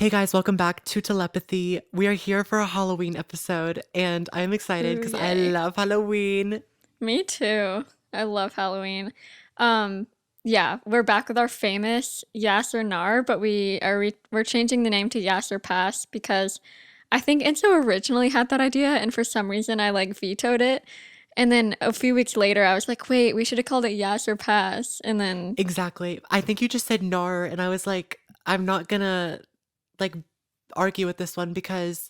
Hey guys, welcome back to Telepathy. We are here for a Halloween episode, and I'm excited Ooh, because I yay. love Halloween. Me too. I love Halloween. Um, yeah, we're back with our famous Yass or Nar, but we're changing the name to Yass or Pass because I think Enzo originally had that idea, and for some reason I like vetoed it. And then a few weeks later, I was like, wait, we should have called it Yass or Pass. And then, Exactly. I think you just said Nar, and I was like, I'm not gonna like argue with this one because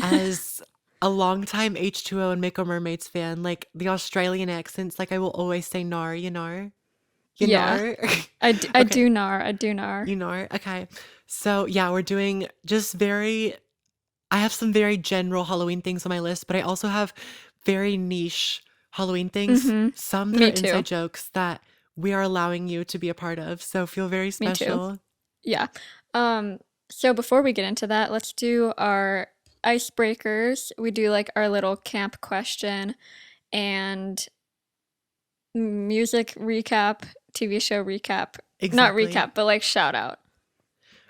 as a longtime H2O and Mako Mermaids fan, like the Australian accents, like I will always say Nar, you know? You yeah, know? I Okay, do Nar. I do Nar. you know. Okay. So yeah, we're doing just very I have some very general Halloween things on my list, but I also have very niche Halloween things, Mm-hmm. some that are Me inside too. jokes that we are allowing you to be a part of. So feel very Me too. special. Yeah. Um, so before we get into that, let's do our icebreakers. We do like our little camp question and music recap, TV show recap. Not Exactly. recap, but like shout out.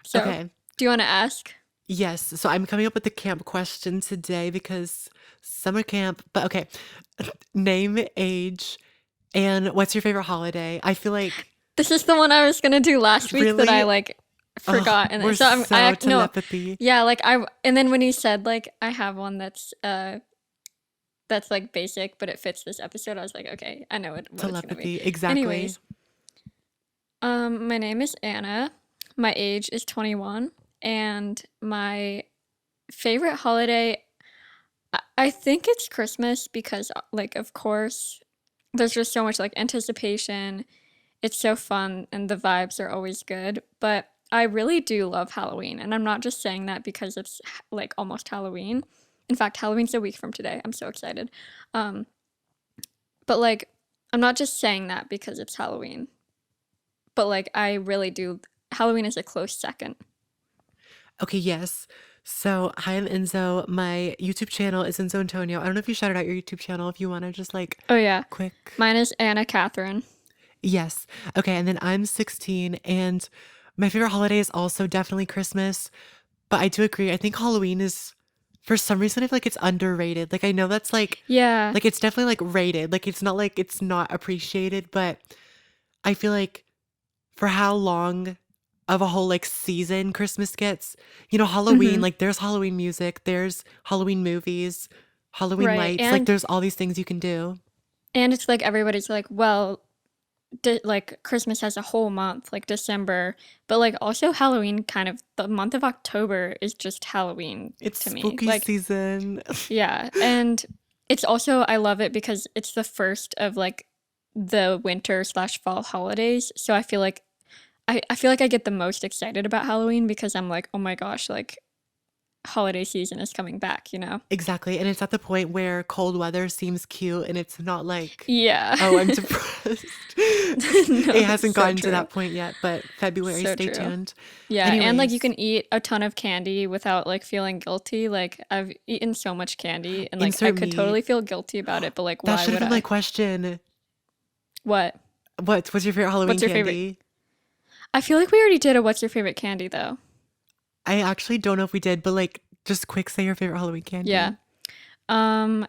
So, Okay. do you want to ask? Yes. So I'm coming up with the camp question today because summer camp, but okay. Name, age, and what's your favorite holiday? I feel like This is the one I was gonna do last week that I really, like oh, forgot, and we're so so no, telepathy. yeah, and then when he said like I have one that's like basic, but it fits this episode. I was like, okay, I know what it's gonna be. Telepathy. Exactly. Anyways, my name is Anna. My age is 21, and my favorite holiday, I think it's Christmas because, like, of course, there's just so much like anticipation. It's so fun, and the vibes are always good. But I really do love Halloween, and I'm not just saying that because it's like almost Halloween. In fact, Halloween's a week from today. I'm so excited. Um, but like, I'm not just saying that because it's Halloween. But like, I really do. Halloween is a close second. Okay, yes. So, hi, I'm Enzo. My YouTube channel is Enzo Antonio. I don't know if you shouted out your YouTube channel if you want to just like Oh yeah, quick. mine is Anna Katherine. Yes. Okay, and then I'm 16 and my favorite holiday is also definitely Christmas, but I do agree. I think Halloween is for some reason I feel like it's underrated. Like I know that's Yeah. like it's definitely like rated. Like it's not appreciated, but I feel like for how long of a whole like season Christmas gets. You know, Halloween, Mm-hmm. like there's Halloween music, there's Halloween movies, Halloween Right. lights, like there's all these things you can do. And it's like everybody's like, well, like Christmas has a whole month, like December, but like also Halloween kind of the month of October is just Halloween It's to me. spooky Like, season. yeah. And it's also, I love it because it's the first of like the winter slash fall holidays. So I feel like I feel like I get the most excited about Halloween because I'm like, oh my gosh, like holiday season is coming back, you know? Exactly. And it's at the point where cold weather seems cute and it's not like, Yeah. oh, I'm depressed. No, It hasn't so gotten to true. that point yet, but February, So stay true. tuned. Yeah, and like you Anyways, can eat a ton of candy without like feeling guilty. Like I've eaten so much candy and like I insert could me. totally feel guilty about it, but like That why should have would been my I? question. What? What's your favorite Halloween What's your favorite? candy? I feel like we already did a what's your favorite candy though. I actually don't know if we did, but like just quick say your favorite Halloween Yeah. candy. Um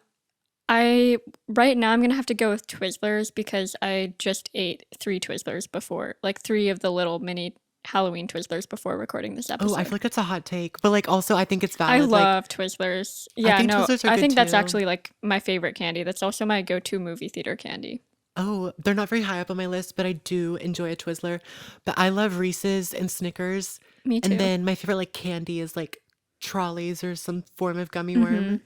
I right now I'm going to have to go with Twizzlers because I just ate 3 Twizzlers before, like 3 of the little mini Halloween Twizzlers before recording this Oh, I feel episode. like that's a hot take, but like also I think it's I valid. Like love Twizzlers. I Yeah, think no, Twizzlers are I good think that's too. actually like my favorite candy. That's also my go-to movie theater candy. Oh, they're not very high up on my list, but I do enjoy a Twizzler. But I love Reese's and Snickers. Me And too. then my favorite like candy is like Trolleys or some form of gummy Mhm. worm.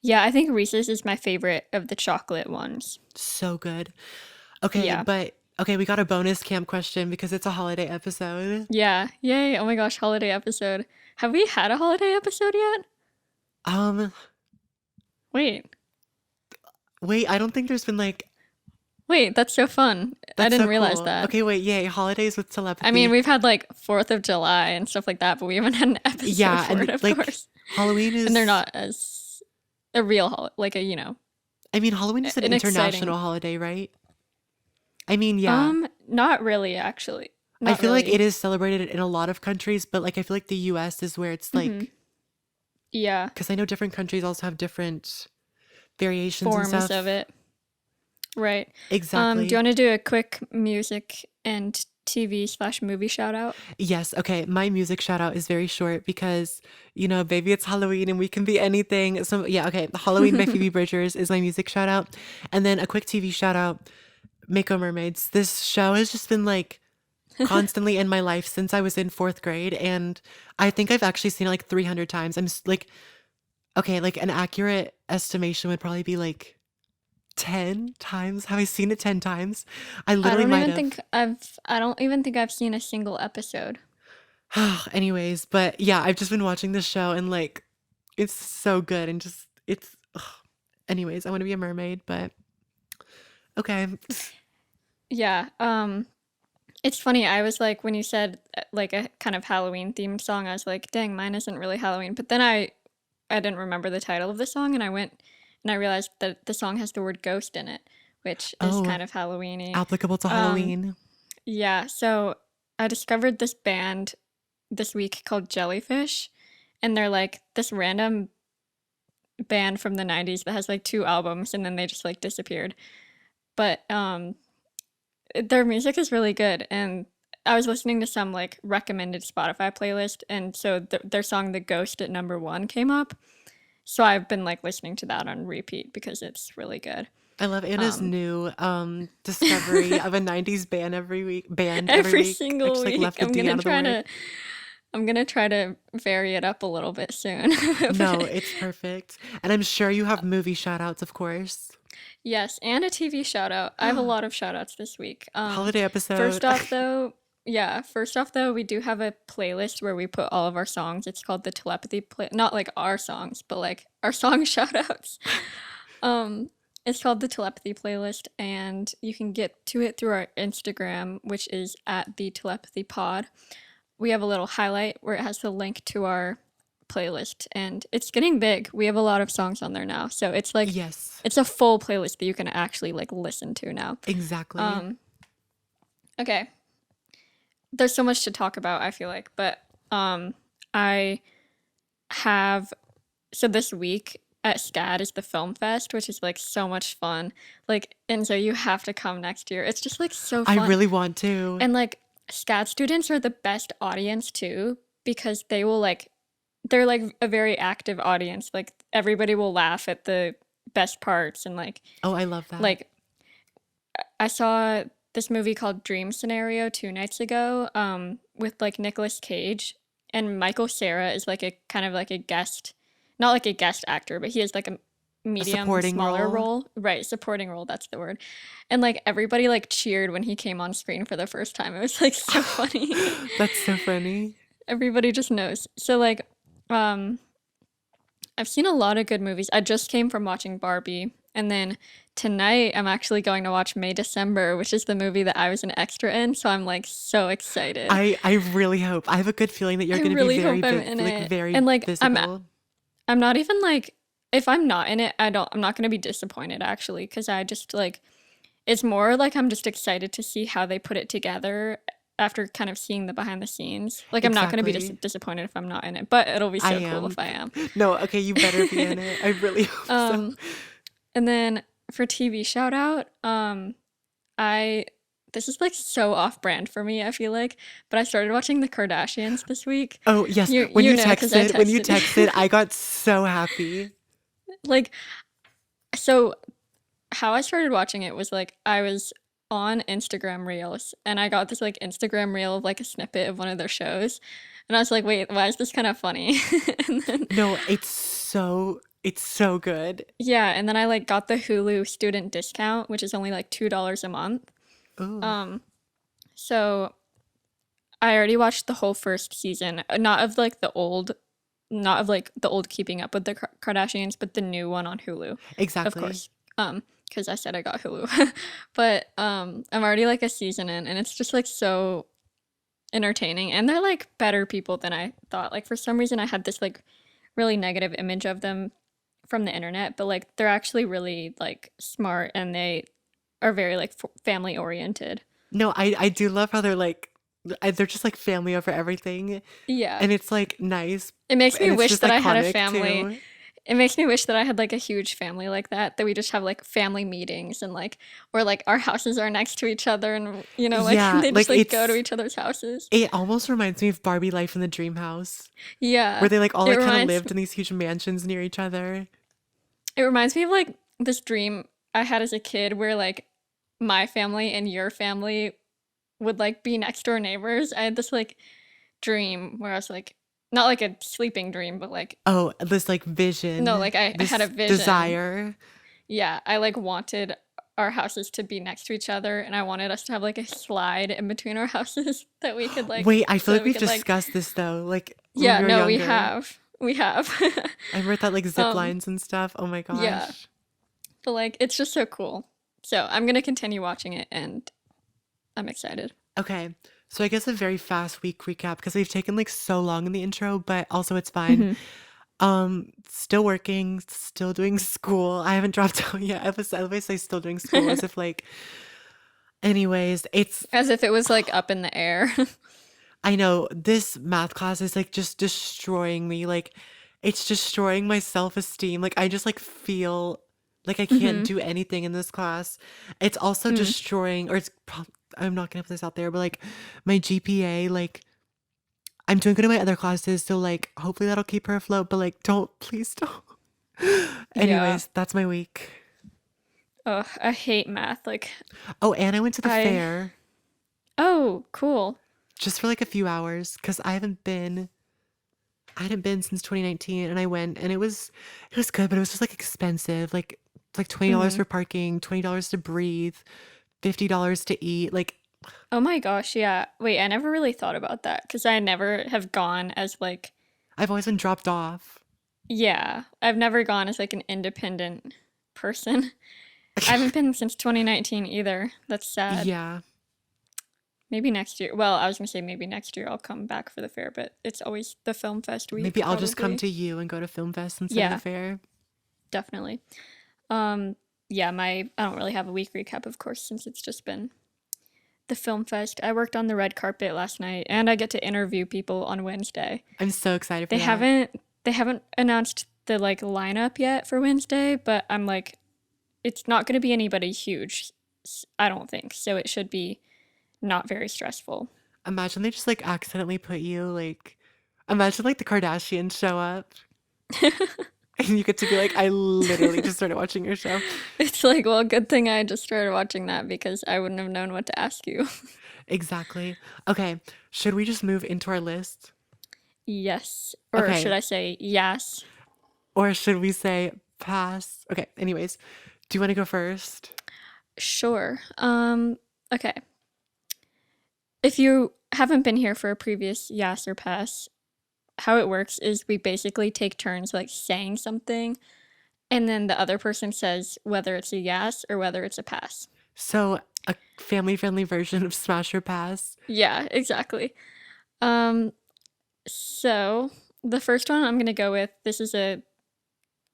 Yeah, I think Reese's is my favorite of the chocolate ones. So good. Okay, Yeah. but okay, we got a bonus camp question because it's a holiday episode. Yeah. Yay. Oh my gosh, holiday episode. Have we had a holiday episode yet? Um, Wait. wait, I don't think there's been like Wait, that's so fun. I that's didn't so realize cool. that. Okay, wait, yay, holidays with I mean, telepathy. we've had like 4th of July and stuff like that, but we haven't had an episode Yeah, for it, and of like course. Halloween And they're is not as a real like a, I mean Halloween is an an exciting. international holiday, right? I mean, yeah. Not really actually. I Not feel like it really. is celebrated in a lot of countries, but like I feel like the US is where it's Hmm. like, Yeah, because I know different countries also have different variations and forms of stuff. it. Right. Do you Exactly. want to do a quick music and TV/movie shout out? Yes. Okay. My music shout out is very short because, baby, it's Halloween and we can be anything. So, yeah. Okay. Halloween by Phoebe Bridgers is my music shout out. And then a quick TV shout out Mako Mermaids. This show has just been like constantly in my life since I was in fourth grade. And I think I've actually seen it like 300 times. Like, okay, like an accurate estimation would probably be like 10 times. Have I seen it 10 times? I literally might have. I don't even think I've seen a single episode. Anyways, but yeah, I've just been watching this show and like it's so good and just it's ugh. Anyways, I want to be a mermaid, but okay. Yeah. It's funny. I was like, when you said like a kind of Halloween themed song, I was like, dang, mine isn't really Halloween. But then I didn't remember the title of the song, and I went and I realized that the song has the word ghost in it, which is Oh, kind of Halloweeny. applicable to Um, Halloween. yeah. So I discovered this band this week called Jellyfish, and they're like this random band from the 90s that has like two albums, and then they just like disappeared. But their music is really good, and I was listening to some like recommended Spotify playlist, and so their song "The Ghost" at number one came up. So I've been like listening to that on repeat because it's really good. I love Anna's Um, new discovery of a 90s band every every week. I single just like week, left the D out of the word. I'm gonna try to vary it up a little bit soon. No, But it's perfect. And I'm sure you have movie shout outs, of course. yes, and a TV shout out. I have a lot of shout outs this week. Holiday First episode. off though, yeah, first off though, we do have a playlist where we put all of our songs. It's called the Telepathy play, not like our songs, but like our song shout outs. Um, it's called the Telepathy playlist, and you can get to it through our Instagram, which is at the Telepathy Pod. We have a little highlight where it has the link to our playlist, and it's getting big. We have a lot of songs on there now, so it's like Yes, it's a full playlist that you can actually like listen to now. exactly. Um, okay, there's so much to talk about. I feel like, but I have so this week at SCAD is the film fest, which is like so much fun. Like, and so you have to come next year. It's just like so I fun. really want to. And like SCAD students are the best audience too because they will like they're like a very active audience. Like everybody will laugh at the best parts and Oh, I love that. like I saw this movie called Dream Scenario 2 nights ago with like Nicolas Cage, and Michael Cera is like a kind of like a guest, not like a guest actor, but he has like a A medium supporting smaller role. role, right? Supporting role, that's the word. And like everybody like cheered when he came on screen for the first time. It was like so funny. That's so funny. Everybody just knows. So like um I've seen a lot of good movies. I just came from watching Barbie, and then tonight I'm actually going to watch May December, which is the movie that I was an extra in. So I'm like so excited. I really hope. I have a good feeling that you're I going to be really very hope I'm in like it. And very like visible. I'm not even like if I'm not in it, I'm not going to be disappointed actually cuz I just like it's more like I'm just excited to see how they put it together after kind of seeing the behind the scenes. Like I'm not going to be Exactly. disappointed if I'm not in it, but it'll be I so cool am. if I am. No, okay, you better be in it. I really hope so. Um And then for TV shout out, I this is like so off brand for me, I feel like, but I started watching the Kardashians this week. Oh, yes. You know because I When you texted texted, you. I got so happy. Like so how I started watching it was like I was on Instagram Reels and I got this like Instagram reel of like a snippet of one of their shows. And I was like, wait, why is this kind of funny? And then No, it's so good. yeah, and then I like got the Hulu student discount, which is only like $2 a month. Ooh, Um, so I already watched the whole first season, not of like the old, not of like the old Keeping Up with the Kardashians, but the new one on Hulu, of exactly. course. Because I said I got Hulu, but I'm already like a season in, and it's just like so entertaining, and they're like better people than I thought. Like for some reason, I had this like really negative image of them from the internet, but like they're actually really like smart, and they are very like family oriented. No, I do love how they're like they're just like family over everything, Yeah. and it's like nice, It makes me and it's wish just that I had a iconic family. too. It makes me wish that I had like a huge family like that we just have like family meetings and like, or like our houses are next to each other and, like Yeah, they just like like go to each other's houses. it almost reminds me of Barbie Life in the Dream House, where Yeah. they like all It like kind of reminds lived in these huge mansions near each other. it reminds me of like this dream I had as a kid where like my family and your family would like be next door neighbors. I had this like dream where I was like, not like a sleeping dream, but like, Oh, this like no, vision, like I had a this vision. desire. Yeah, I like wanted our houses to be next to each other and I wanted us to have like a slide in between our houses that we could like, Wait, I feel so that like we we've could like, discussed this though, like when yeah, we were no, we younger. have. We have. I remember that like zip um, lines and stuff. Oh my yeah, gosh. but like it's just so cool. So I'm gonna continue watching it and I'm excited. Okay. So I guess a very fast week recap because we've taken like so long in the intro, but also it's fine. Hmm. Still working, still doing school. I haven't dropped out yet. I always say still doing school as if like anyways, it's As if it was like up in the air. I know this math class is like just destroying me. Like it's destroying my self-esteem. Like I just like feel like I can't Hmm. do anything in this class. It's also Mm. destroying or I'm not gonna put this out there, but like my GPA, like I'm doing good in my other classes, so like hopefully that'll keep her afloat, but like don't please don't. Yeah. Anyways, that's my week. Oh, I hate math. Like Oh, and I went to the I fair oh, cool. just for like a few hours because I hadn't been since 2019 and I went and it was good, but it was just like expensive. Like it's like $20 Hmm. for parking, $20 to breathe, $50 to eat. Like Oh my gosh, yeah. Wait, I never really thought about that because I never have gone as like, I've always been dropped off. yeah, I've never gone as like an independent person. I haven't been since 2019 either. That's sad. Yeah. Maybe next year. Well, I was gonna say maybe next year I'll come back for the fair, but it's always the film fest Maybe week, I'll just come probably. to you and go to Film Fest instead of the Yeah, fair. definitely. Um, yeah, I don't really have a week recap, of course, since it's just been the film fest. I worked on the red carpet last night, and I get to interview people on Wednesday. I'm so excited for They that. haven't they haven't announced the like lineup yet for Wednesday, but I'm like, it's not going to be anybody huge, I don't think. So it should be not very stressful. Imagine they just like accidentally put you like imagine like the Kardashians show up and you get to be like, I literally just started watching your show. It's like, well, good thing I just started watching that because I wouldn't have known what to ask you. Exactly. Okay. Should we just move into our list? Yes. Or should Okay. I say yes? Or should we say pass? Okay. Anyways, do you want to go first? Sure. Okay. If you haven't been here for a previous yes or pass, how it works is we basically take turns like saying something and then the other person says whether it's a yes or whether it's a pass. So, a family friendly version of Smash or Pass. Yeah, exactly. Um, so the first one I'm gonna go with, this is a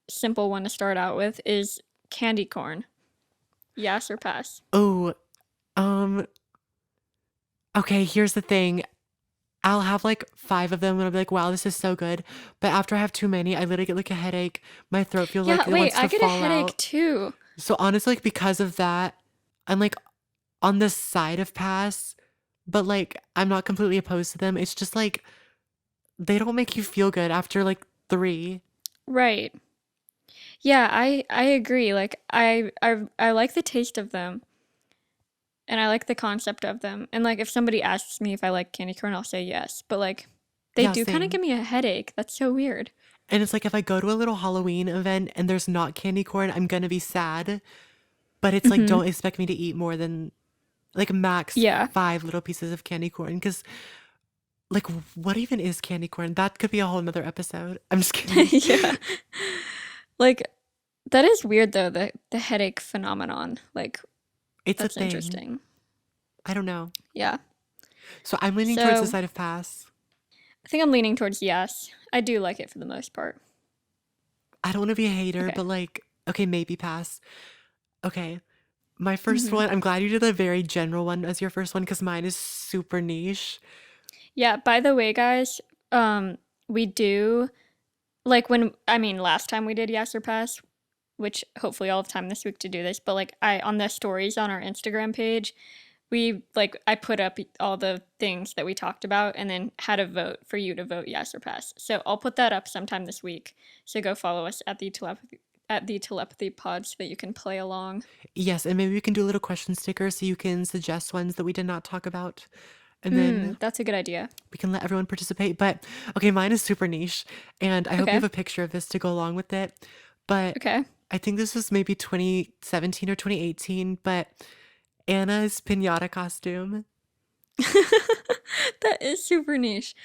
simple one to start out with, is candy corn. Yes or pass? Oh, um, okay, here's the thing. I'll have like five of them and I'll be like, wow, this is so good. But after I have too many, I literally get like a headache. My throat feels like Yeah, it wait, wants I to get a fall headache out. too. So honestly, like because of that, I'm like on the side of pass, but like I'm not completely opposed to them. It's just like they don't make you feel good after like three. Right. Yeah, I agree. Like I like the taste of them and I like the concept of them. And like if somebody asks me if I like candy corn, I'll say yes. But like they Yeah, do kind of same. give me a headache. That's so weird. And it's like if I go to a little Halloween event and there's not candy corn, I'm gonna be sad. But it's like Mhm. don't expect me to eat more than like max Yeah. five little pieces of candy corn. Cause like what even is candy corn? That could be a whole nother episode. I'm just kidding. Yeah. Like that is weird though, the headache phenomenon. Like It's a that's thing. interesting. I don't know. Yeah. So I'm leaning towards the So side of pass. I think I'm leaning towards yes. I do like it for the most part. I don't want to be a hater, Okay. but like, okay, maybe pass. Okay. My first Hmm. one, I'm glad you did a very general one as your first one because mine is super niche. Yeah, by the way, guys, we do like when I mean last time we did Yes or Pass, which hopefully I'll have time this week to do this, but like I on the stories on our Instagram page, we like I put up all the things that we talked about and then had a vote for you to vote yes or pass. So I'll put that up sometime this week. So go follow us at the telepathy pod so that you can play along. Yes, and maybe we can do a little question sticker so you can suggest ones that we did not talk about. And then That's a good idea. we can let everyone participate. But okay, mine is super niche, and I hope you have Okay. a picture of this to go along with it. But Okay. I think this was maybe 2017 or 2018, but Anna's piñata costume. That is super niche.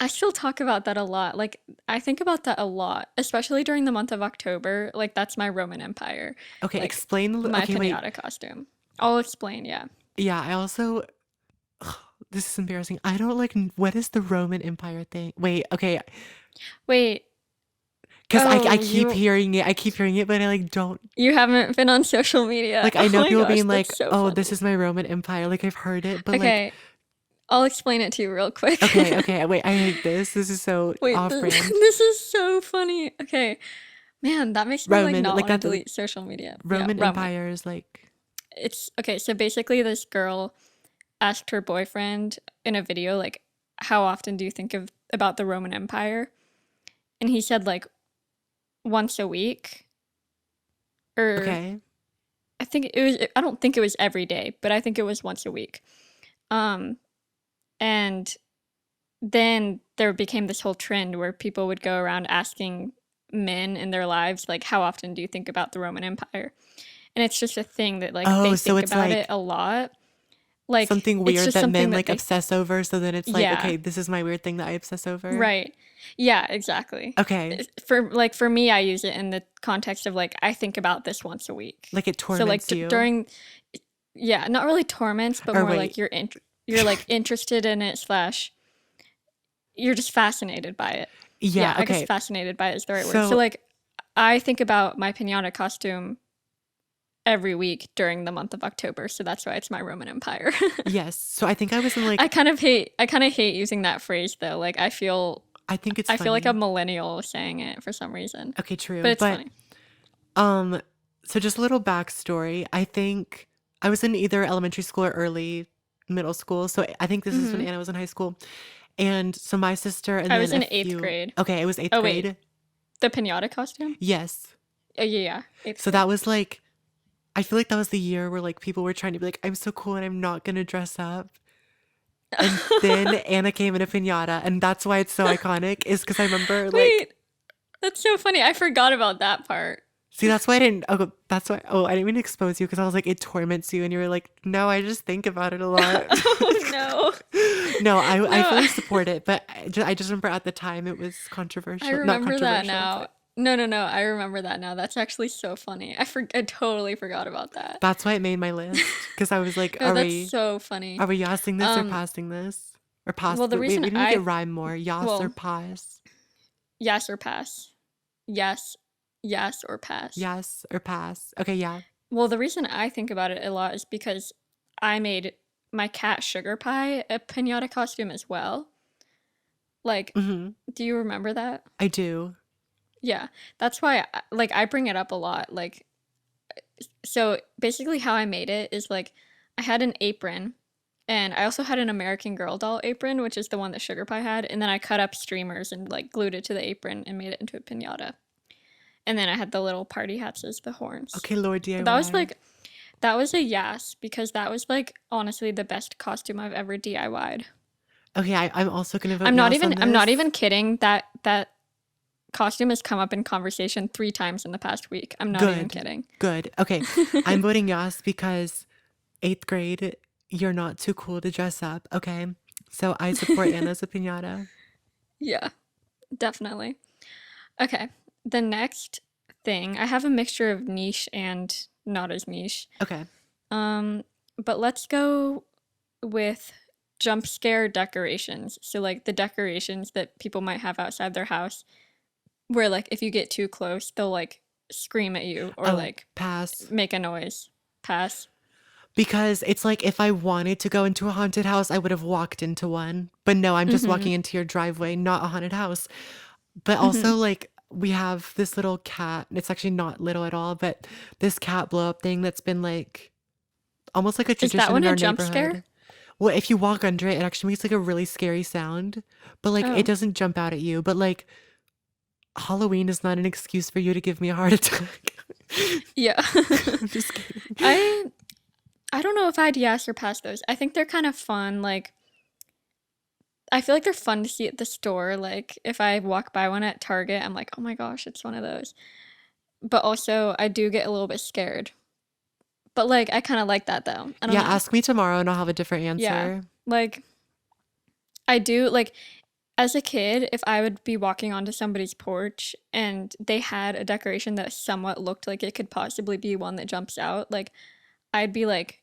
I still talk about that a lot. Like I think about that a lot, especially during the month of October. Like that's my Roman Empire. Okay, Like explain. my Okay, wait. piñata costume. I'll explain, yeah. Yeah, I also. This is embarrassing. I don't like. What is the Roman Empire thing? Wait, okay. Wait. Because I Oh, keep hearing it. I keep hearing it, but I like don't. you haven't been on social media. Like, I Oh know my people gosh, being like, that's so oh, this funny. is my Roman Empire. Like, I've heard it, but like, Okay, I'll explain it to you real quick. okay, okay, wait, I hate this. This is so Wait, off brand. this is so funny. Okay, man, that makes me like Roman, not like, want to not the delete social media. Yeah, Roman Roman. empires, like, It's okay. So basically, this girl asked her boyfriend in a video, like, how often do you think of about the Roman Empire? And he said like once a week, or okay, I think it was. I don't think it was every day, but I think it was once a week. Um, and then there became this whole trend where people would go around asking men in their lives like how often do you think about the Roman Empire? And it's just a thing that like oh, they so think it's about it like a lot. Like something it's weird just that something men that like they obsess over. So then it's like, yeah, okay, this is my weird thing that I obsess over. right. Yeah, exactly. Okay, For me I use it in the context of like I think about this once a week. like it So like torments you. during yeah, not really torments, but Or more like wait, you're like interested in it slash you're just fascinated by it. Yeah, yeah, I guess okay. fascinated by it is the right word. So So like I think about my piñata costume every week during the month of October, so that's why it's my Roman Empire. yes, so I think I was in like, I kind of hate using that phrase though. Like I think it's I feel like a funny. millennial saying it for some reason. Okay, But true, it's but funny. um, so just a little backstory. I think I was in either elementary school or early middle school. So I think this is when Mhm. Anna was in high school. And so my sister and I then was a in 8th few, grade. okay, it was eighth Oh wait, grade. the piñata costume? Yes. Oh yeah, yeah, 8th So grade. that was like, I feel like that was the year where like people were trying to be like, I'm so cool and I'm not gonna dress up. And then Anna came in a piñata, and that's why it's so iconic, is because I remember like, Wait, that's so funny. I forgot about that part. see, that's why I didn't, oh, that's why, oh, I didn't mean to expose you because I was like, it torments you. And you were like, no, I just think about it a lot. Oh no. No, I No, fully support it, but I just remember at the time it was I controversial. Not remember that controversial, now. but No, no, no. I remember that now. That's actually so funny. I totally forgot about that. that's why it made my list. Because I was like, No, that's so funny. are we yassing this or Um, passing this? Or pass? well, the Wait, reason we need to make it I rhyme more. Yass or well, pass? yes or pass. Yes, yes or pass. Yes or pass? Okay, yeah. Well, the reason I think about it a lot is because I made my cat Sugar Pie a piñata costume as well. Like, Mm-hmm. do you remember that? I do. Yeah, that's why like I bring it up a lot. Like, so basically how I made it is like I had an apron and I also had an American Girl doll apron, which is the one that Sugar Pie had, and then I cut up streamers and like glued it to the apron and made it into a piñata. And then I had the little party hats as the horns. Okay, Lord But that was DIY. like that was a yes because that was like honestly the best costume I've ever DIY'd. Okay, I'm also gonna vote yes on I'm not this. even kidding. That costume has come up in conversation 3 times in the past week. I'm not even Good. kidding. Good. Okay, I'm voting yes because eighth grade, you're not too cool to dress up. Okay, so I support Anna's pinata. Yeah, definitely. Okay. The next thing, I have a mixture of niche and not as niche. Okay. Um, but let's go with jump scare decorations. So like the decorations that people might have outside their house where like if you get too close, they'll like scream at you or Oh, like pass. make a noise. Pass. Because it's like if I wanted to go into a haunted house, I would have walked into one. But no, I'm just Mm-hmm. walking into your driveway, not a haunted house. But Mm-hmm. also, like, we have this little cat. It's actually not little at all, but this cat blow up thing that's been like almost like a Is that tradition one in a our jump scare? neighborhood. Well, if you walk under it, it actually makes like a really scary sound, but like it Oh, doesn't jump out at you. But like Halloween is not an excuse for you to give me a heart attack. yeah. I'm just kidding. I I don't know if I'd yes or pass those. I think they're kind of fun. Like I feel like they're fun to see at the store. Like if I walk by one at Target, I'm like, oh my gosh, it's one of those. But also, I do get a little bit scared. But like, I kind of like that though. I don't Yeah, know. ask me tomorrow and I'll have a different Yeah. answer. Like, I do, like, as a kid, if I would be walking onto somebody's porch and they had a decoration that somewhat looked like it could possibly be one that jumps out, like, I'd be like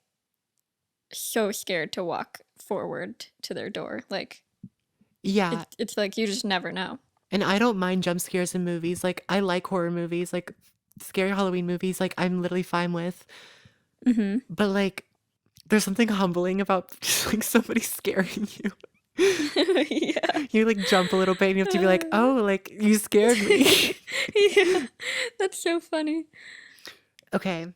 so scared to walk forward to their door. Like, Yeah, it's like you just never know. and I don't mind jump scares in movies. Like I like horror movies, like scary Halloween movies, like I'm literally fine with. Mm But like there's something humbling about just like somebody scaring you. hmm. Yeah. You like jump a little bit and you have to be like, "Oh, like you scared me." Yeah. That's so funny. Okay.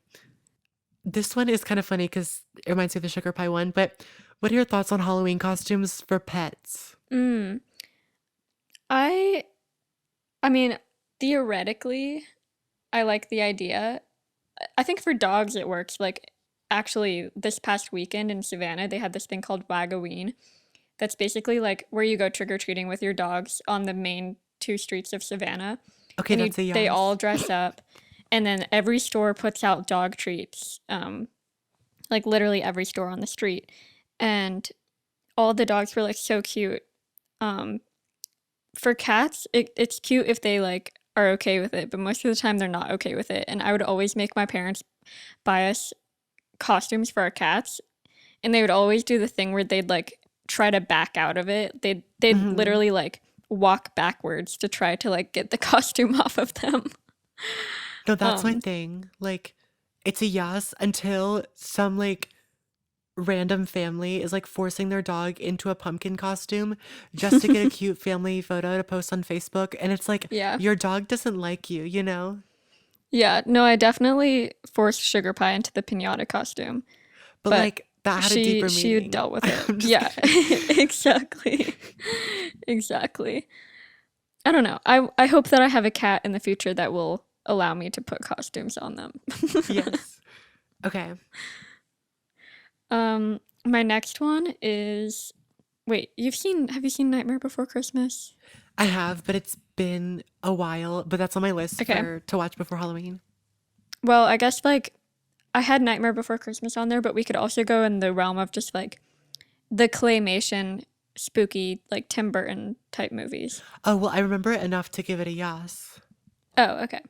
This one is kind of funny because it reminds me of the sugar pie one, but what are your thoughts on Halloween costumes for pets? Mm. I I mean, theoretically, I like the idea. I think for dogs it works. Like actually this past weekend in Savannah, they had this thing called Wagoween. That's basically like where you go trick-or-treating with your dogs on the main two streets of Savannah. Okay, And you that's a they all yes. dress up and then every store puts out dog treats. Like literally every store on the street. And all the dogs were like so cute. Um, for cats, it's cute if they like are okay with it, but most of the time they're not okay with it. And I would always make my parents buy us costumes for our cats, and they would always do the thing where they'd like try to back out of it. They'd Hmm. literally like walk backwards to try to like get the costume off of them. No, that's my Um, thing. Like, it's a yes until some like random family is like forcing their dog into a pumpkin costume just to get a cute family photo to post on Facebook. And it's like, yeah. your dog doesn't like you, you know? Yeah, no, I definitely forced Sugar Pie into the piñata costume, But but like, that had a she deeper she meaning. dealt with it. I'm just Yeah, kidding. exactly. Exactly. I don't know. I hope that I have a cat in the future that will allow me to put costumes on them. Yes. Okay. My next one is wait, have you seen Nightmare Before Christmas? I have, but it's been a while, but that's on my list Okay. for to watch before Halloween. Well, I guess like I had Nightmare Before Christmas on there, but we could also go in the realm of just like the claymation spooky like Tim Burton type movies. Oh, well, I remember it enough to give it a yes. Oh, okay.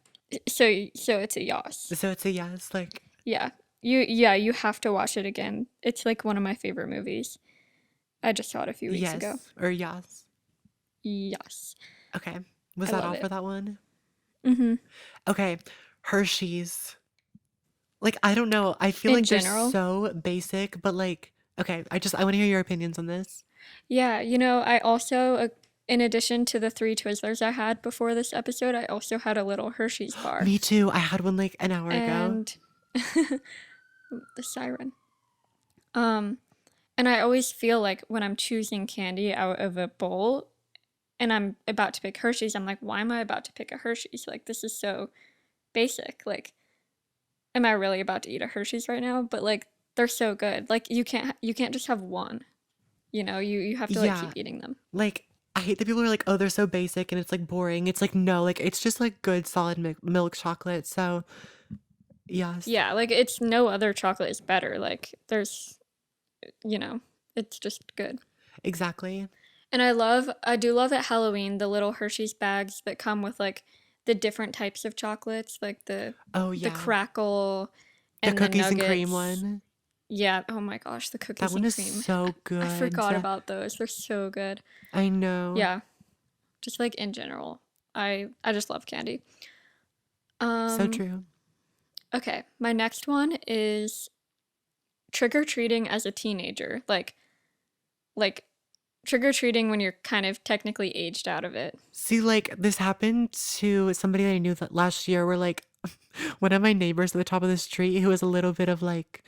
So it's a yas. So it's a yes, like Yeah. You have to watch it again. It's like one of my favorite movies. I just saw it a few weeks ago. yes or yes. Yes. Okay. Was I that love all for it. that one? Mhm. Okay. Hershey's. Like, I don't know. I feel In like they're general. so basic, but like, okay, I want to hear your opinions on this. Yeah, you know, I also in addition to the 3 Twizzlers I had before this episode, I also had a little Hershey's bar. Me too. I had one like an hour ago. And the siren. Um and I always feel like when I'm choosing candy out of a bowl and I'm about to pick Hershey's, I'm like, why am I about to pick a Hershey's? Like this is so basic. Like am I really about to eat a Hershey's right now? But like they're so good. Like you can't just have one. You know, you have to like keep Yeah. eating them. Like, I hate that people are like, oh, they're so basic and it's like boring. It's like, no, like, it's just like good, solid milk chocolate. So, yes, Yeah, like it's no other chocolate is better. Like there's, you know, it's just good. exactly. And I do love at Halloween the little Hershey's bags that come with like the different types of chocolates, like Oh, the yeah. crackle The and the cookies and cream nuggets. one. Yeah, oh my gosh, the That cookies one and is cream. so I good. forgot about those. They're so good. I know. Yeah, just like in general. I just love candy. So Um true. Okay, my next one is trick or treating as a teenager. Like trick or treating when you're kind of technically aged out of it. See, like this happened to somebody that I knew that last year where like one of my neighbors at the top of the street who was a little bit of like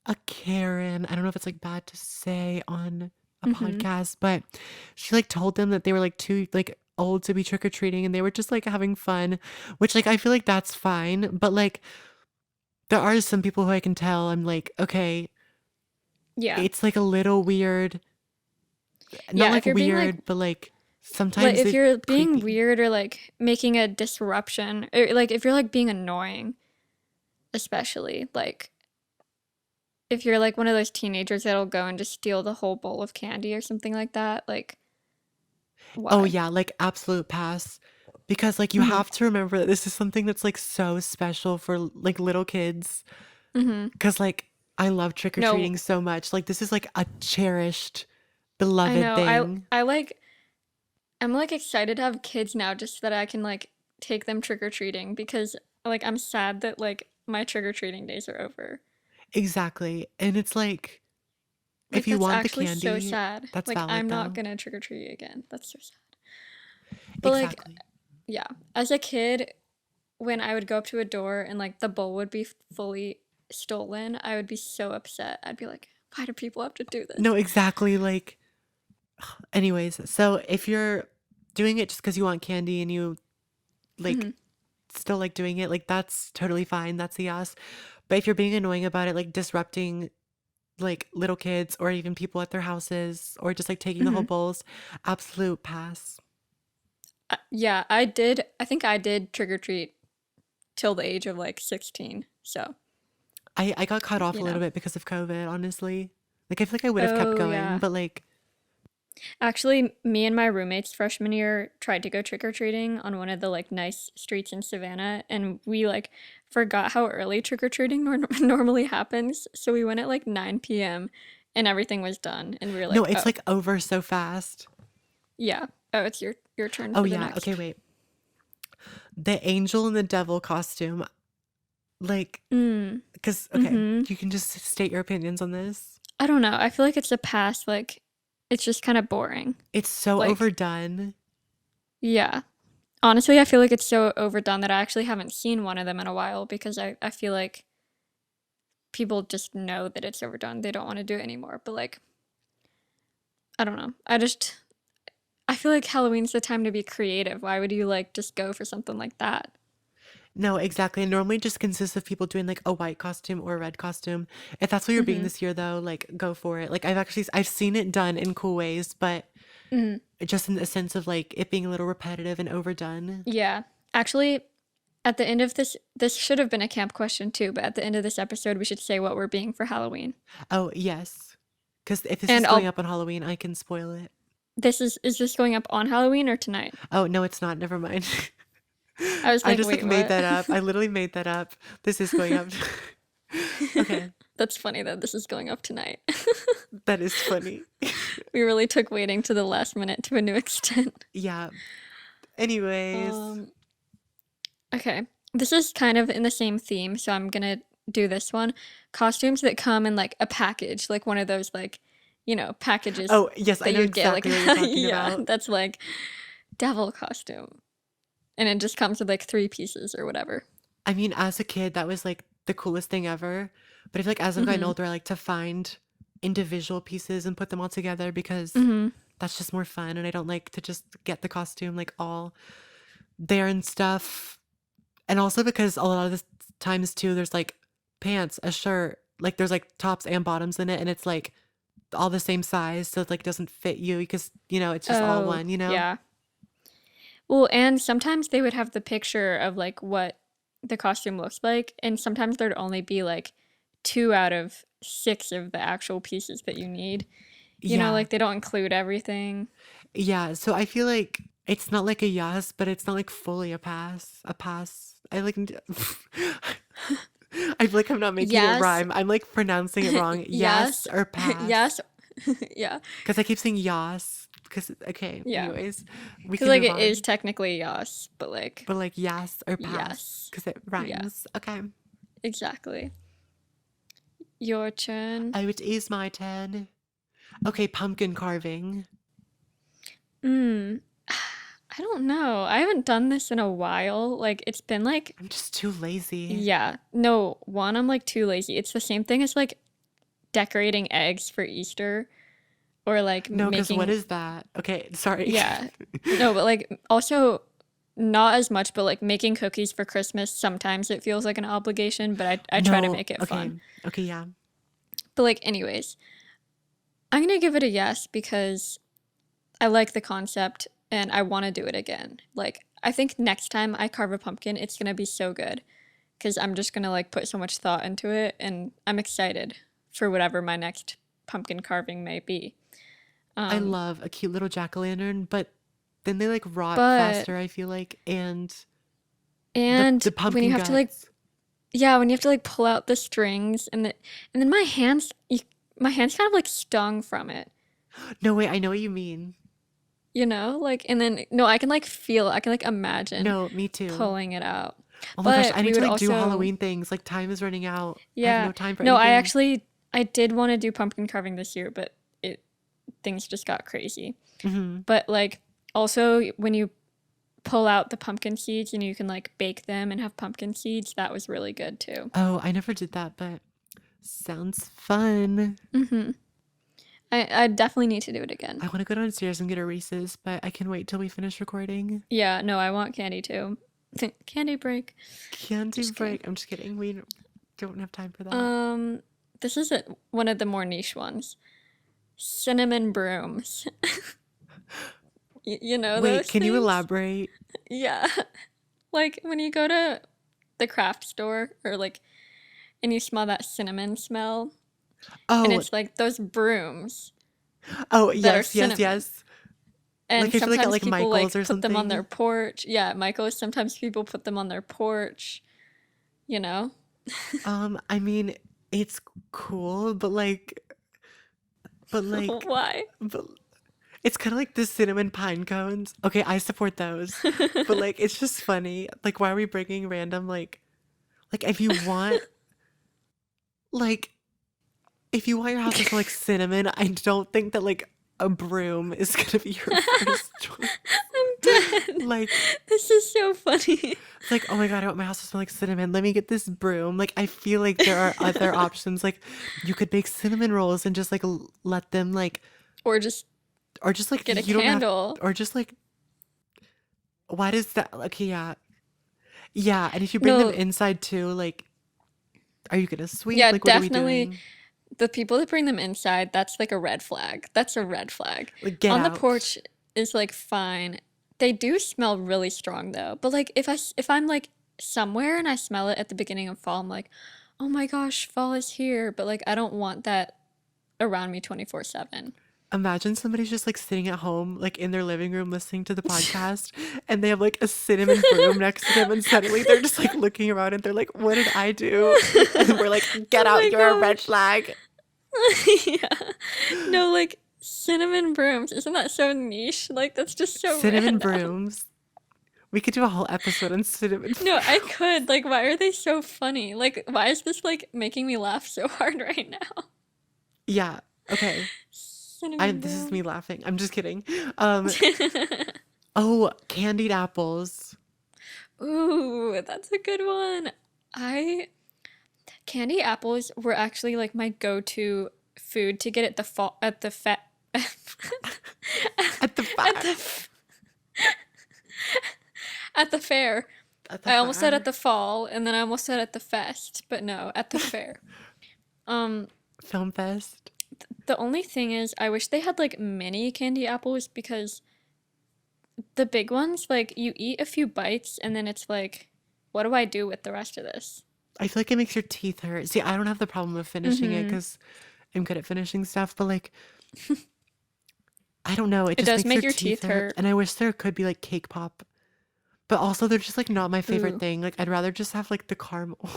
a Karen. I don't know if it's like bad to say on a Mm-hmm. podcast, but she like told them that they were like too like old to be trick or treating and they were just like having fun, which like I feel like that's fine, but like there are some people who I can tell I'm like, okay, Yeah. it's like a little weird, not Yeah, like if you're being like weird, but like like sometimes if it you're being creepy. weird or like making a disruption or like if you're like being annoying, especially like if you're like one of those teenagers that'll go and just steal the whole bowl of candy or something like that, like Oh why? yeah, like absolute pass. Because like you Mm-hmm. have to remember that this is something that's like so special for like little kids. Mm-hmm. Cause like I love trick or No, treating so much. Like this is like a cherished, I beloved know. thing. I like I'm like excited to have kids now just so that I can like take them trick or treating because like I'm sad that like my trick or treating days are over. Exactly. And it's like if Like you that's want the actually so candy, sad. that's Like valid I'm not though. gonna trick or treat again. That's so sad. But like Exactly. yeah, as a kid when I would go up to a door and like the bowl would be fully stolen, I would be so upset. I'd be like, why do people have to do No, this? exactly. Like anyways, so if you're doing it just because you want candy and you like Hmm. still like doing it, like that's totally fine. That's a yes. But if you're being annoying about it, like disrupting like little kids or even people at their houses or just like taking the whole Hmm. bowls, absolute pass. Yeah, I did. I think I did trick or treat till the age of like 16. So, I got cut off you a little know. bit because of COVID, honestly. Like I feel like I would have kept Oh, going, yeah. but like Actually, me and my roommates freshman year tried to go trick or treating on one of the like nice streets in Savannah, and we like forgot how early trick or treating normally happens. So we went at like 9 p.m. and everything was done, and we were no, like, it's "Oh, like over so fast. yeah. Oh, it's your turn Oh for the yeah, next." okay, wait. The angel and the devil costume, like, Mm. because okay, Mm-hmm. you can just state your opinions on this. I don't know. I feel like it's a pass. Like, it's just kind of boring. It's so Like, overdone. yeah. Honestly, I feel like it's so overdone that I actually haven't seen one of them in a while because I feel like people just know that it's overdone. They don't want to do it anymore. But like, I don't know. I feel like Halloween's the time to be creative. Why would you like just go for something like that? No, exactly. It normally just consists of people doing like a white costume or a red costume. If that's what you're being Mm-hmm. this year though, like go for it. Like I've seen it done in cool ways, but Mm. just in the sense of like it being a little repetitive and overdone. Yeah. Actually, at the end of this should have been a camp question too, but at the end of this episode, we should say what we're being for Halloween. Oh, yes. Because if this is And going I'll up on Halloween, I can spoil it. is this going up on Halloween or tonight? Oh, no, it's not. Never mind. I was I like, just like wait, made what? that up. I literally made that up. This is going up. Okay, That's funny that this is going up tonight. that is funny. We really took waiting to the last minute to a new extent. Yeah. Anyways. Um, okay. This is kind of in the same theme, so I'm gonna do this one. Costumes that come in like a package, like one of those like, packages Oh, yes, I that know you'd get like exactly what you're talking yeah, about. that's like devil costume. And it just comes with like three pieces or whatever. I mean, as a kid, that was like the coolest thing ever. But I feel like as I've gotten Mm-hmm. older, I like to find individual pieces and put them all together because Mm-hmm. that's just more fun. And I don't like to just get the costume like all there and stuff. And also because a lot of the times too, there's like pants, a shirt, like there's like tops and bottoms in it, and it's like all the same size, so it like doesn't fit you because it's just all Oh, one. yeah. Well, and sometimes they would have the picture of like what the costume looks like, and sometimes there'd only be like two out of six of the actual pieces that you need. Yeah, Like they don't include everything. yeah. So I feel like it's not like a yes, but it's not like fully a pass. A pass. I like. I feel like I'm not making it Yes, rhyme. I'm like pronouncing it wrong. Yes yes, or pass. yes, yeah. Because I keep saying yas. because okay, Yeah. anyways, we Because can like move it is on. technically yass, but like But like yes or pass yes. because it Yeah, rhymes. Okay. exactly. Your turn. It is my turn. Okay, pumpkin carving. Mm. I don't know. I haven't done this in a while. Like it's been like I'm just too lazy. yeah. No, one, I'm like too lazy. It's the same thing as like decorating eggs for Easter or like No, because what making is that? Okay, sorry. yeah. No, but like also not as much, but like making cookies for Christmas, sometimes it feels like an obligation, but I try to No, make it okay. fun. Okay, yeah. But like anyways, I'm gonna give it a yes because I like the concept and I want to do it again. Like I think next time I carve a pumpkin, it's gonna be so good because I'm just gonna like put so much thought into it, and I'm excited for whatever my next pumpkin carving may be. I Um, love a cute little jack-o'-lantern, but then they like rot but faster, I feel like, and and the when you pumpkin have to like guts. yeah, when you have to like pull out the strings and then my hands kind of like stung from it. No, wait, I know what you mean. You know, like, and then no, I can like feel, I can like imagine No, me too. pulling it out. Oh my gosh, But I need we to would like do also, Halloween things. Like time is running out. I have yeah, no time for no, anything. I did want to do pumpkin carving this year, but it things just got crazy. Hmm. But like, also when you pull out the pumpkin seeds and you can like bake them and have pumpkin seeds, that was really good too. Oh, I never did that, but sounds fun. Mm-hmm. I definitely need to do it again. I want to go downstairs and get a Reese's, but I can wait till we finish recording. Yeah, no, I want candy too. Candy break. Candy Just kidding. break. I'm just kidding. We don't have time for that. Um, this is one of the more niche ones. Cinnamon brooms. You know Wait, those can you things? elaborate? Yeah. Like when you go to the craft store or like and you smell that cinnamon smell and Oh, it's like those brooms oh, that are yes, yes, cinnamon. yes. And Like I feel like at sometimes like people Michael's like or put them on their something. porch. Yeah, Michael, sometimes people put them on their porch, you know? I mean, it's cool, but like, Why? but it's kind of like the cinnamon pine cones. Okay, I support those, but like, it's just funny. Like, why are we bringing random like if you want like if you want your house to smell like cinnamon, I don't think that like a broom is gonna be your first choice. I'm dead. Like, This is so funny. it's like, oh my God, I want my house to smell like cinnamon. Let me get this broom. Like, I feel like there are other options. Like, you could bake cinnamon rolls and just like let them like, Or just or just like, get a you don't have, candle. or just like, why does that, okay, yeah. Yeah. And if you bring them No, inside too, like, are you gonna sweep? yeah, Like, what are we definitely. doing? The people that bring them inside, that's like a red flag. That's a red flag. Like, get On the out. porch is like fine. They do smell really strong though. But like if I'm like somewhere and I smell it at the beginning of fall, I'm like, "Oh my gosh, fall is here." But like I don't want that around me 24/7. Imagine somebody's just like sitting at home, like in their living room listening to the podcast, and they have like a cinnamon broom next to them, and suddenly they're just like looking around and they're like, what did I do? And we're like, get Oh out, my you're a red gosh. flag. Yeah. No, like cinnamon brooms. Isn't that so niche? Like that's just so Cinnamon random. brooms. We could do a whole episode on cinnamon No, I brooms. could. Like, why are they so funny? Like, why is this like making me laugh so hard right now? Yeah, okay. Cinnamon This is me broom. laughing. I'm just kidding. Um, oh, candied apples. Ooh, that's a good one. I Candy apples were actually like my go-to food to get at the fall at the fe at At the the fair. at the fair. At the I almost said at fair. the fall, and then I almost said at the fest, but no, at the fair. Um, Film fest. the only thing is, I wish they had like mini candy apples because the big ones, like you eat a few bites and then it's like, what do I do with the rest of this? I feel like it makes your teeth hurt. See, I don't have the problem of finishing it Mm-hmm. because I'm good at finishing stuff, but like, I don't know, it It just does makes your make your teeth teeth hurt. hurt. And I wish there could be like cake pop, but also they're just like not my favorite Ooh. thing. Like, I'd rather just have like the caramel.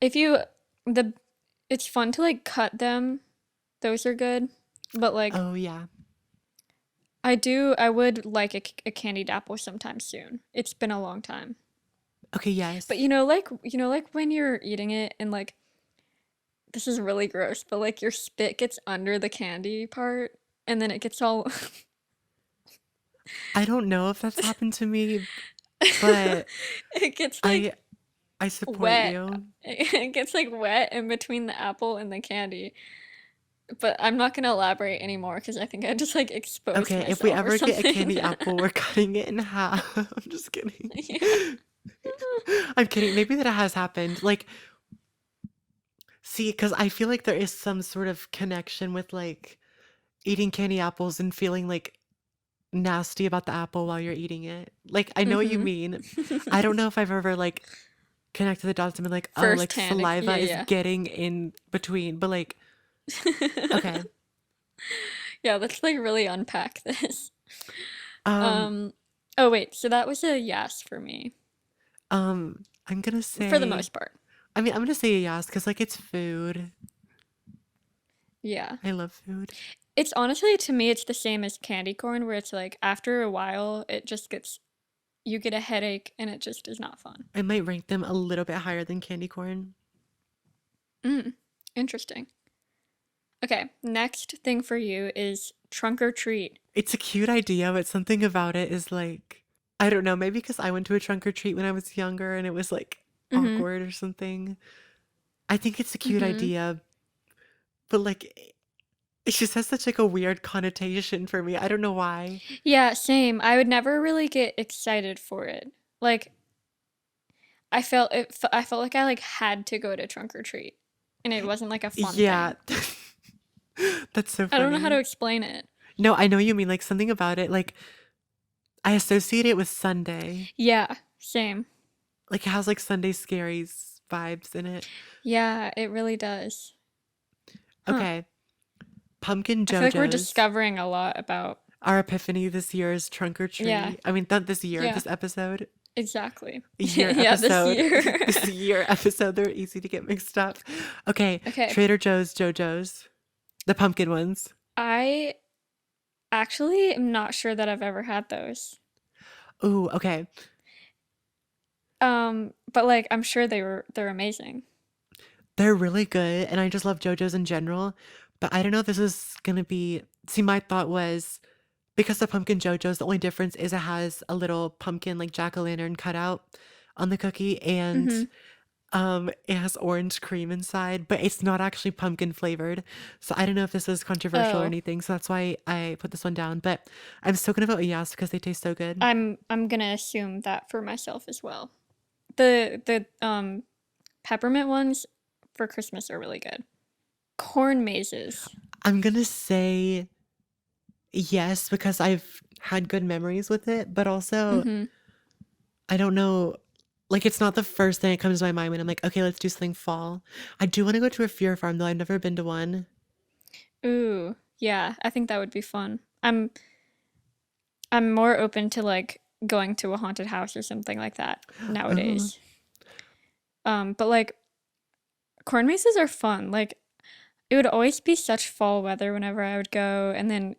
If you the It's fun to like cut them. Those are good. But like Oh yeah. I would like a candied apple sometime soon. It's been a long time. Okay, But yes. like when you're eating it and like this is really gross, but like your spit gets under the candy part and then it gets all I don't know if that's happened to me, but it gets I like I support wet. you. It gets like wet in between the apple and the candy. But I'm not gonna elaborate anymore because I think I just like exposed Okay, if we myself or ever get a something. candy apple, we're cutting it in half. I'm just kidding. Yeah. I'm kidding. Maybe that has happened. Like, see, because I feel like there is some sort of connection with like eating candy apples and feeling like nasty about the apple while you're eating it. Like, I know what you Mm-hmm. mean. I don't know if I've ever like connected the dots and been like, oh, like First hand. saliva is Yeah, getting in between, but like, yeah. okay. Yeah, let's like really unpack this. Um, Um, oh wait, so that was a yes for me, I'm gonna for the say, most part. I mean, I'm gonna say yes because like it's food. Yeah. I love food. It's honestly, to me, it's the same as candy corn, where it's like after a while, you get a headache and it just is not fun. I might rank them a little bit higher than candy corn. Mm, interesting. Okay, next thing for you is trunk or treat. It's a cute idea, but something about it is like, I don't know, maybe because I went to a trunk or treat when I was younger and it was like Mm-hmm. awkward or something. I think it's a cute Mm-hmm. idea, but like it just has such like a weird connotation for me. I don't know why. Yeah, same. I would never really get excited for it. Like I felt like I like had to go to trunk or treat, and it wasn't like a fun Yeah. thing. That's so I don't know how to funny. explain it. No, I know you mean like something about it. Like I associate it with Sunday. Yeah, same. Like it has like Sunday scaries vibes in it. Yeah, it really does. Huh. Okay. Pumpkin I feel like we're JoJo's. discovering a lot about. Our epiphany this year is trunk or Yeah, treat. I mean, not this year, yeah, this episode. exactly. Year Yeah, this episode. year. This year episode. They're easy to get mixed up. Okay. Okay, Trader Joe's, JoJo's. The pumpkin ones. I actually am not sure that I've ever had those. Ooh, okay. But like I'm sure they're amazing. They're really good. And I just love JoJo's in general. But I don't know if this is going to be. See, my thought was because the pumpkin JoJo's, the only difference is it has a little pumpkin, like jack o' lantern cutout on the cookie. And Mm-hmm. it has orange cream inside, but it's not actually pumpkin flavored. So I don't know if this is controversial or Oh, anything. So that's why I put this one down. But I'm still gonna vote a yes because they taste so good. I'm gonna assume that for myself as well. The peppermint ones for Christmas are really good. Corn mazes. I'm gonna say yes because I've had good memories with it, but also Mm-hmm. I don't know. Like it's not the first thing that comes to my mind when I'm like, okay, let's do something fall. I do want to go to a fear farm though. I've never been to one. Ooh, yeah, I think that would be fun. I'm more open to like going to a haunted house or something like that Oh, nowadays. But like corn mazes are fun. Like it would always be such fall weather whenever I would go, and then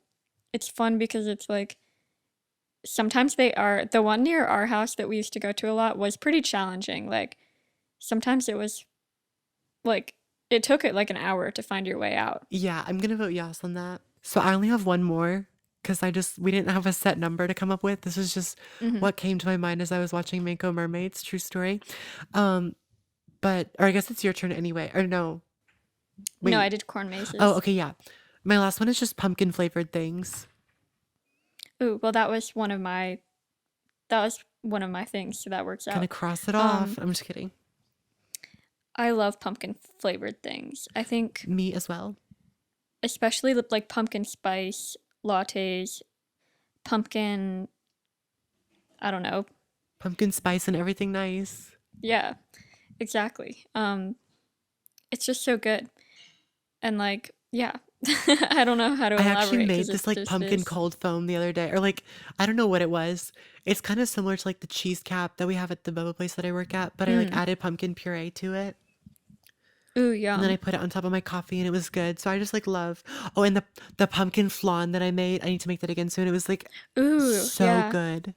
it's fun because it's like sometimes they are the one near our house that we used to go to a lot was pretty challenging. Like sometimes it was like it took it like an hour to find your way out. yeah, I'm gonna vote yes on that. So I only have one more because we didn't have a set number to come up with. This is just Hmm. what came to my mind as I was watching Mako Mermaids. True story. Um, but or I guess it's your turn anyway. Or no, No, I wait. did corn Oh, mazes. okay, yeah. My last one is just pumpkin flavored things. Ooh, well that was one of my things, so that works Gonna out. cross it off. Um, I'm just kidding. I love pumpkin flavored things. I think Me as well. especially like pumpkin spice lattes, pumpkin, I don't know. Pumpkin spice and everything nice. Yeah, exactly. It's just so good. And like, yeah. I don't know how to I actually elaborate because made it this like just pumpkin is. cold foam the other day, or like I don't know what it was. It's kind of similar to like the cheese cap that we have at the boba place that I work at, but I like Mm. added pumpkin puree to it. Ooh, And then I yum. put it on top of my coffee and it was good. So I just like love. Oh, and the pumpkin flan that I made. I need to make that again soon. It was like Ooh, so yeah. good.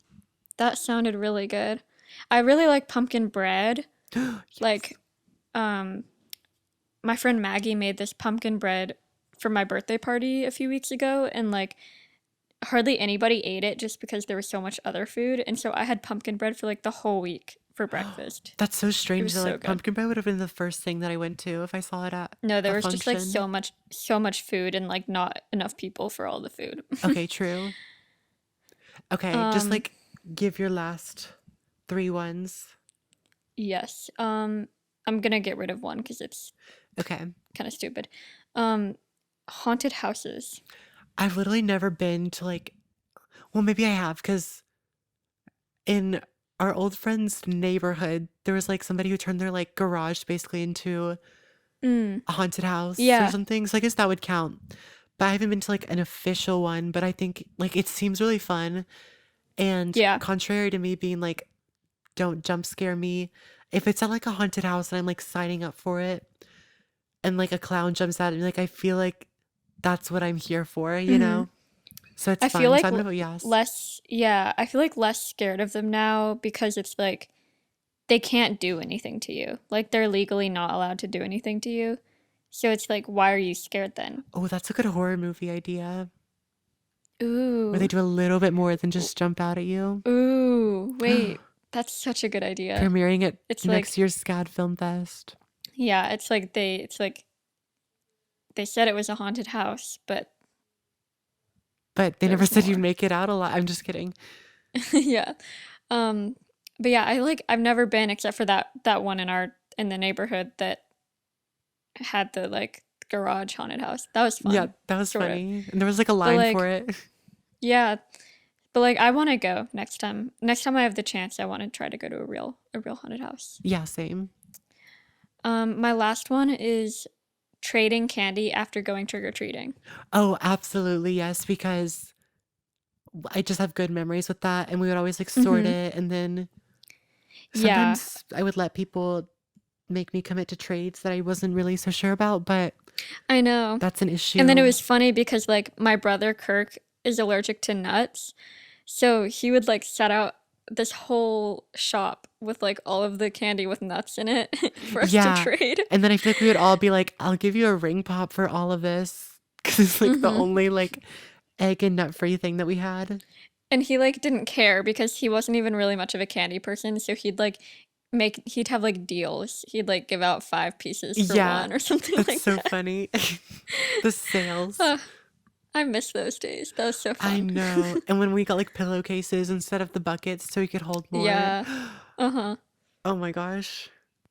That sounded really good. I really like pumpkin bread. Yes. Like, um, my friend Maggie made this pumpkin bread for my birthday party a few weeks ago, and like hardly anybody ate it just because there was so much other food. And so I had pumpkin bread for like the whole week for breakfast. That's so It strange was that so like good. pumpkin bread would have been the first thing that I went to if I saw it at No, there a was just like function. so much food and like not enough people for all the food. Okay, true. Okay, just um, like give your last three ones. yes. I'm gonna get rid of one because it's Okay. kind of stupid. Um, haunted houses. I've literally never been to like, well, maybe I have because in our old friend's neighborhood, there was like somebody who turned their like garage basically into Mm, a haunted house or yeah, something. So I guess that would count. But I haven't been to like an official one, but I think like it seems really fun. And yeah. contrary to me being like, don't jump scare me, if it's at like a haunted house and I'm like signing up for it and like a clown jumps out at me, like I feel like that's what I'm here for, you Hmm. know? So it's I feel fun. So like I'm gonna vote yes. less, yeah, I feel like less scared of them now because it's like they can't do anything to you. Like they're legally not allowed to do anything to you. So it's like, why are you scared then? Oh, that's a good horror movie idea where they Ooh, do a little bit more than just jump out at you. ooh, wait, that's such a good idea. Premiering at It's next like, year's SCAD Film Fest. yeah, it's like they said it was a haunted house, but But they never there's said you'd more. make it out alive. I'm just kidding. Yeah. Um, but yeah, I've never been except for that one in the neighborhood that had the like garage haunted house. That was Yeah, fun, that was sort of. funny. And there was like a But line for like, it. yeah, but like I want to go next time. Next time I have the chance, I want to try to go to a real haunted house. Yeah, same. My last one is trading candy after going trick or treating. Oh, absolutely, yes, because I just have good memories with that. And we would always like sort Mhm. it. And then Yeah, sometimes I would let people make me commit to trades that I wasn't really so sure about, but I know. that's an And then it issue. was funny because like my brother Kirk is allergic to nuts. So he would like set out this whole shop with like all of the candy with nuts in it for us to Yeah. trade. And then I feel like we would all be like, I'll give you a ring pop for all of this. Cause it's like the Hmm. only like egg and nut free thing that we had. And he like didn't care because he wasn't even really much of a candy person. So he'd have like deals. He'd like give out 5 pieces for Yeah. one or something That's like so that. funny. The sales. Uh, I miss those days. That was so I fun. know. And when we got like pillowcases instead of the buckets so we could hold more. Yeah. Uh huh. Oh my gosh.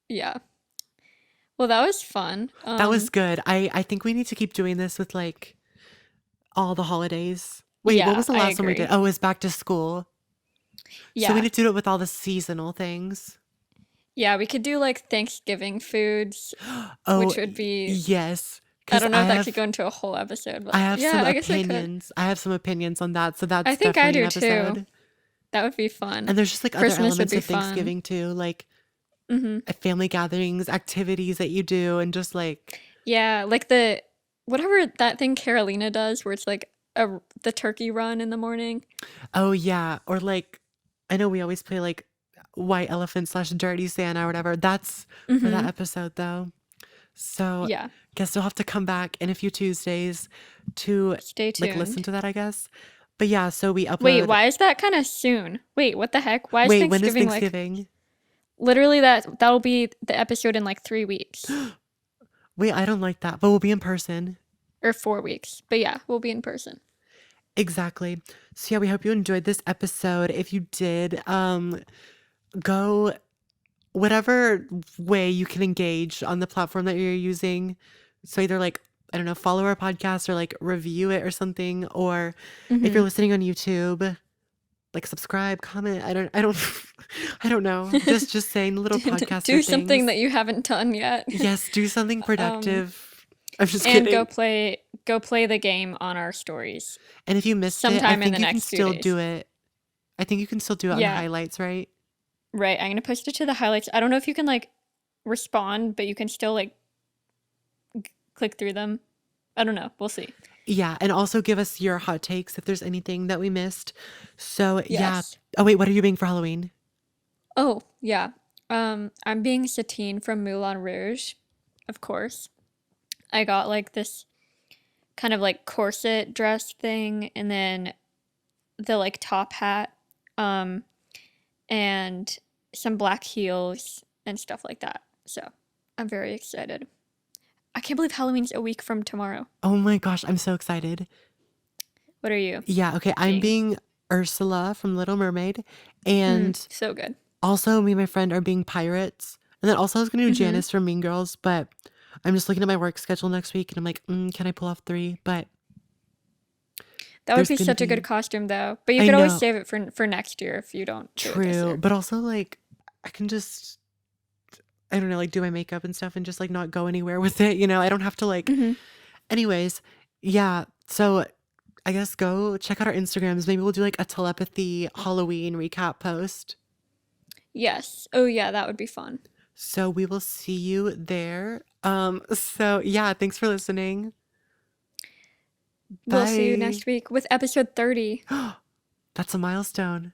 Yeah. Well, that was fun. That was good. I think we need to keep doing this with like all the holidays. Wait, what Yeah, was the I last one we did? agree. Oh, it was back to school. So we Yeah. need to do it with all the seasonal things. Yeah, we could do like Thanksgiving foods, Oh, which would be, yes. I Because don't know if that could go into a whole episode, I but have yeah, some I guess I could. opinions. I have some opinions on that. So I that's think I definitely an do too. episode. That would be fun. And there's just like other Christmas would elements be of fun. Thanksgiving too, like Hmm. family gatherings, activities that you do, and just like, Yeah, like the whatever that thing Carolina does, where it's like the turkey run in the morning. oh yeah, or like, I know we always play like White Elephant slash Dirty Santa or whatever. That's for that Hmm. episode though. So Yeah, guess you'll have to come back in a few Tuesdays to stay like listen tuned. to that, I guess. But yeah, so we Wait, upload. why is that kind of soon? Wait, what the heck? Why is Wait, when is Thanksgiving like Thanksgiving? literally that'll be the episode in like 3 weeks Wait, I don't like that, but we'll be in person. or 4 weeks? But yeah, we'll be in person. Exactly. So yeah, we hope you enjoyed this episode. If you did, go whatever way you can engage on the platform that you're using. So either like, I don't know, follow our podcast or like review it or something. Or if you're Hmm. listening on YouTube, like subscribe, comment. I don't I don't know. Just saying little podcaster Do something things. that you haven't done yet. Yes, do something um, productive. I'm just and kidding. go play the game on our stories And if you missed it, I sometime in think the you can next few still do days. it. I think you can still do it on the Yeah, highlights, right? right. I'm gonna post it to the highlights. I don't know if you can like respond, but you can still like click through them. I don't know. We'll see. Yeah, and also give us your hot takes if there's anything that we missed. So, yeah. Yes. Oh, wait, what are you being for Halloween? Oh, yeah. I'm being Satine from Moulin Rouge, of course. I got like this kind of like corset dress thing and then the like top hat, um, and some black heels and stuff like that. So I'm very excited. I can't believe Halloween's a week from tomorrow. Oh my gosh, I'm so excited. What are you Yeah, okay, I'm being? being Ursula from Little Mermaid. And So good. also, me and my friend are being pirates. And then also, I was going to do Mm-hmm. Janice from Mean Girls, but I'm just looking at my work schedule next week and I'm like, can I pull off three? But That would there's be going to such a good be, costume, though. But you I could always know, save it for next year if you don't do it this true. year. But also, like, I can just, I don't know, like do my makeup and stuff and just like not go anywhere with it. I don't have to like, Mm-hmm. anyways, yeah. So I guess go check out our Instagrams. Maybe we'll do like a telepathy Halloween recap post. Yes. Oh, yeah, that would be fun. So we will see you there. So yeah, thanks for listening. We'll see you Bye. next week with episode 30. That's a milestone.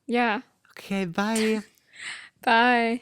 Yeah. Okay, bye. Bye.